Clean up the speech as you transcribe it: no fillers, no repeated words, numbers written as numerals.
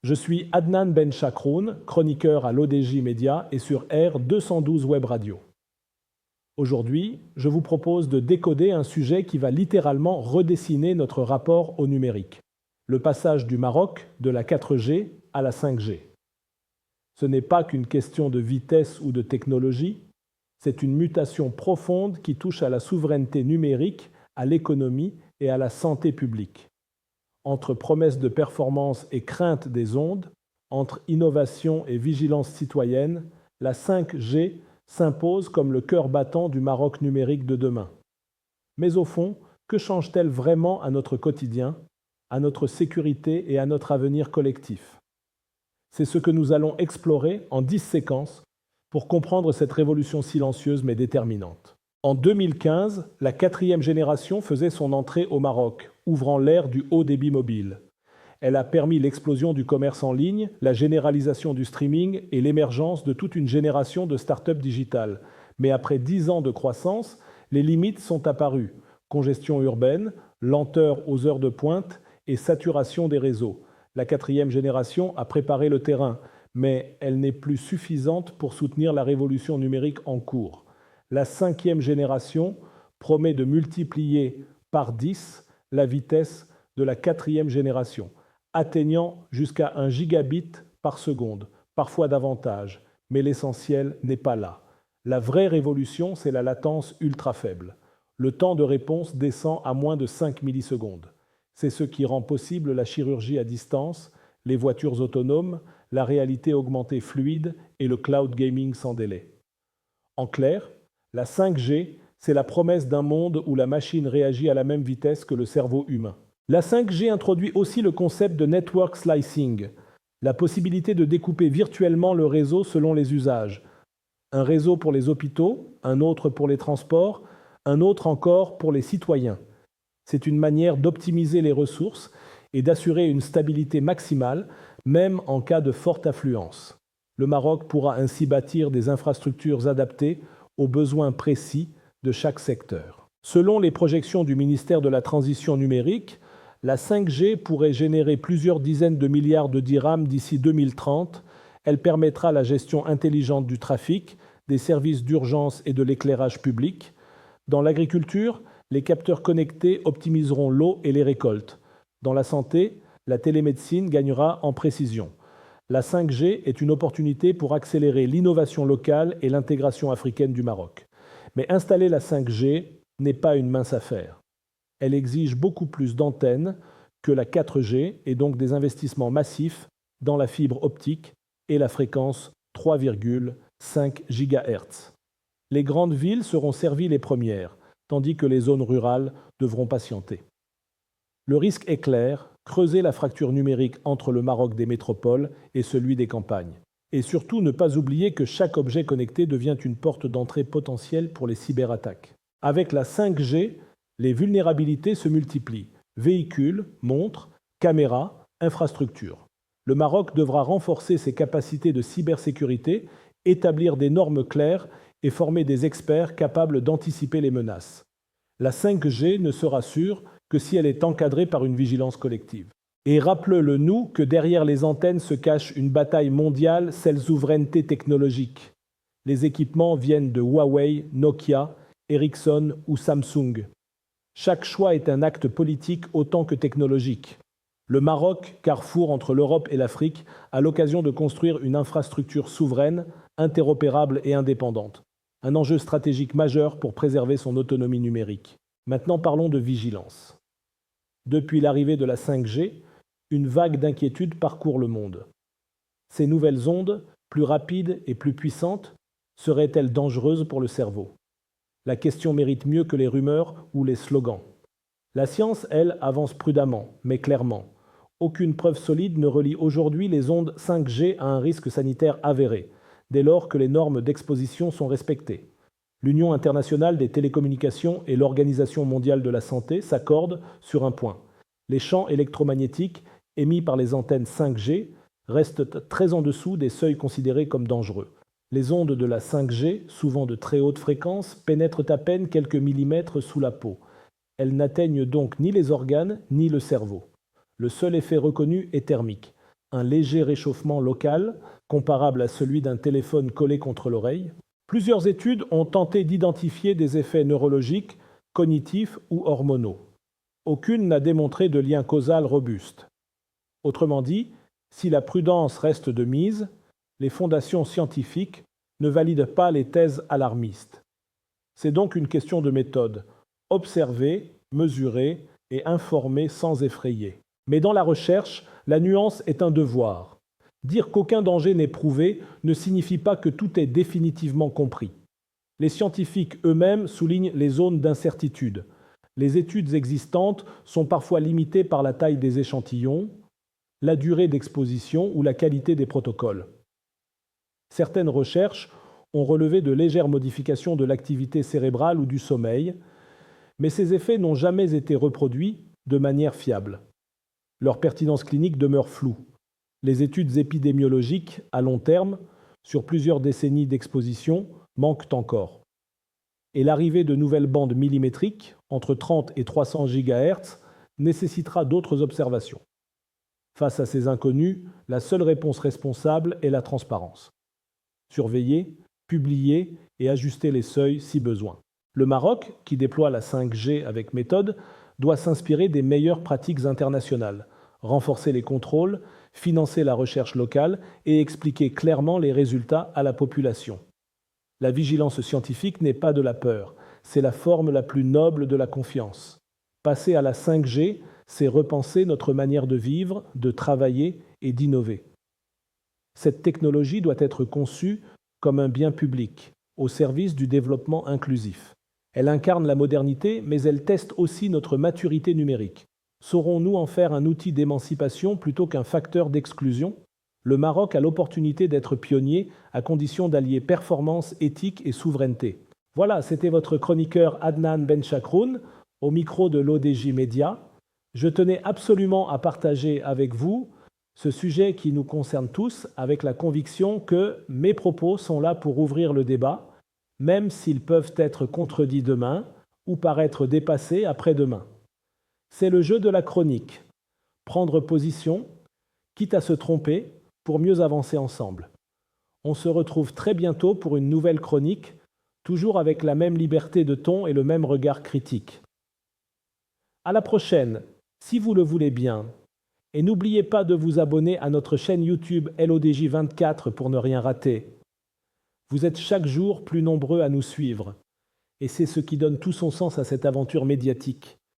Je suis Adnan Ben Chakroun, chroniqueur à l'ODJ Média et sur R212 Web Radio. Aujourd'hui, je vous propose de décoder un sujet qui va littéralement redessiner notre rapport au numérique. Le passage du Maroc de la 4G à la 5G. Ce n'est pas qu'une question de vitesse ou de technologie, c'est une mutation profonde qui touche à la souveraineté numérique, à l'économie et à la santé publique. Entre promesses de performance et crainte des ondes, entre innovation et vigilance citoyenne, la 5G s'impose comme le cœur battant du Maroc numérique de demain. Mais au fond, que change-t-elle vraiment à notre quotidien, à notre sécurité et à notre avenir collectif? C'est ce que nous allons explorer en 10 séquences pour comprendre cette révolution silencieuse mais déterminante. En 2015, la 4e génération faisait son entrée au Maroc, ouvrant l'ère du haut débit mobile. Elle a permis l'explosion du commerce en ligne, la généralisation du streaming et l'émergence de toute une génération de start-up digitales. Mais après 10 ans de croissance, les limites sont apparues. Congestion urbaine, lenteur aux heures de pointe et saturation des réseaux. La 4e génération a préparé le terrain, mais elle n'est plus suffisante pour soutenir la révolution numérique en cours. La 5e génération promet de multiplier par 10 la vitesse de la 4e génération, atteignant jusqu'à 1 gigabit par seconde, parfois davantage, mais l'essentiel n'est pas là. La vraie révolution, c'est la latence ultra faible. Le temps de réponse descend à moins de 5 millisecondes. C'est ce qui rend possible la chirurgie à distance, les voitures autonomes, la réalité augmentée fluide et le cloud gaming sans délai. En clair, la 5G, c'est la promesse d'un monde où la machine réagit à la même vitesse que le cerveau humain. La 5G introduit aussi le concept de network slicing, la possibilité de découper virtuellement le réseau selon les usages. Un réseau pour les hôpitaux, un autre pour les transports, un autre encore pour les citoyens. C'est une manière d'optimiser les ressources et d'assurer une stabilité maximale, même en cas de forte affluence. Le Maroc pourra ainsi bâtir des infrastructures adaptées aux besoins précis de chaque secteur. Selon les projections du ministère de la Transition numérique, la 5G pourrait générer plusieurs dizaines de milliards de dirhams d'ici 2030. Elle permettra la gestion intelligente du trafic, des services d'urgence et de l'éclairage public. Dans l'agriculture, les capteurs connectés optimiseront l'eau et les récoltes. Dans la santé, la télémédecine gagnera en précision. La 5G est une opportunité pour accélérer l'innovation locale et l'intégration africaine du Maroc. Mais installer la 5G n'est pas une mince affaire. Elle exige beaucoup plus d'antennes que la 4G et donc des investissements massifs dans la fibre optique et la fréquence 3,5 GHz. Les grandes villes seront servies les premières, tandis que les zones rurales devront patienter. Le risque est clair, creuser la fracture numérique entre le Maroc des métropoles et celui des campagnes. Et surtout, ne pas oublier que chaque objet connecté devient une porte d'entrée potentielle pour les cyberattaques. Avec la 5G, les vulnérabilités se multiplient. Véhicules, montres, caméras, infrastructures. Le Maroc devra renforcer ses capacités de cybersécurité, établir des normes claires et former des experts capables d'anticiper les menaces. La 5G ne sera sûre que si elle est encadrée par une vigilance collective. Et rappelons-le-nous que derrière les antennes se cache une bataille mondiale, celle souveraineté technologique. Les équipements viennent de Huawei, Nokia, Ericsson ou Samsung. Chaque choix est un acte politique autant que technologique. Le Maroc, carrefour entre l'Europe et l'Afrique, a l'occasion de construire une infrastructure souveraine, interopérable et indépendante. Un enjeu stratégique majeur pour préserver son autonomie numérique. Maintenant parlons de vigilance. Depuis l'arrivée de la 5G, une vague d'inquiétude parcourt le monde. Ces nouvelles ondes, plus rapides et plus puissantes, seraient-elles dangereuses pour le cerveau? La question mérite mieux que les rumeurs ou les slogans. La science, elle, avance prudemment, mais clairement. Aucune preuve solide ne relie aujourd'hui les ondes 5G à un risque sanitaire avéré, dès lors que les normes d'exposition sont respectées. L'Union internationale des télécommunications et l'Organisation mondiale de la santé s'accordent sur un point. Les champs électromagnétiques émis par les antennes 5G restent très en dessous des seuils considérés comme dangereux. Les ondes de la 5G, souvent de très haute fréquence, pénètrent à peine quelques millimètres sous la peau. Elles n'atteignent donc ni les organes ni le cerveau. Le seul effet reconnu est thermique. un léger réchauffement local, comparable à celui d'un téléphone collé contre l'oreille. Plusieurs études ont tenté d'identifier des effets neurologiques, cognitifs ou hormonaux. Aucune n'a démontré de lien causal robuste. Autrement dit, si la prudence reste de mise, les fondations scientifiques ne valident pas les thèses alarmistes. C'est donc une question de méthode. Observer, mesurer et informer sans effrayer. Mais dans la recherche, la nuance est un devoir. Dire qu'aucun danger n'est prouvé ne signifie pas que tout est définitivement compris. Les scientifiques eux-mêmes soulignent les zones d'incertitude. Les études existantes sont parfois limitées par la taille des échantillons, la durée d'exposition ou la qualité des protocoles. Certaines recherches ont relevé de légères modifications de l'activité cérébrale ou du sommeil, mais ces effets n'ont jamais été reproduits de manière fiable. Leur pertinence clinique demeure floue. Les études épidémiologiques à long terme, sur plusieurs décennies d'exposition, manquent encore. Et l'arrivée de nouvelles bandes millimétriques, entre 30 et 300 GHz, nécessitera d'autres observations. Face à ces inconnus, la seule réponse responsable est la transparence. Surveiller, publier et ajuster les seuils si besoin. Le Maroc, qui déploie la 5G avec méthode, doit s'inspirer des meilleures pratiques internationales, renforcer les contrôles, financer la recherche locale et expliquer clairement les résultats à la population. La vigilance scientifique n'est pas de la peur, c'est la forme la plus noble de la confiance. Passer à la 5G, c'est repenser notre manière de vivre, de travailler et d'innover. Cette technologie doit être conçue comme un bien public, au service du développement inclusif. Elle incarne la modernité, mais elle teste aussi notre maturité numérique. Saurons-nous en faire un outil d'émancipation plutôt qu'un facteur d'exclusion ? Le Maroc a l'opportunité d'être pionnier à condition d'allier performance, éthique et souveraineté. Voilà, c'était votre chroniqueur Adnan Benchakroun, au micro de l'ODJ Média. Je tenais absolument à partager avec vous ce sujet qui nous concerne tous, avec la conviction que mes propos sont là pour ouvrir le débat, même s'ils peuvent être contredits demain ou paraître dépassés après-demain. C'est le jeu de la chronique. Prendre position, quitte à se tromper, pour mieux avancer ensemble. On se retrouve très bientôt pour une nouvelle chronique, toujours avec la même liberté de ton et le même regard critique. À la prochaine, si vous le voulez bien. Et n'oubliez pas de vous abonner à notre chaîne YouTube LODJ24 pour ne rien rater. Vous êtes chaque jour plus nombreux à nous suivre, et c'est ce qui donne tout son sens à cette aventure médiatique.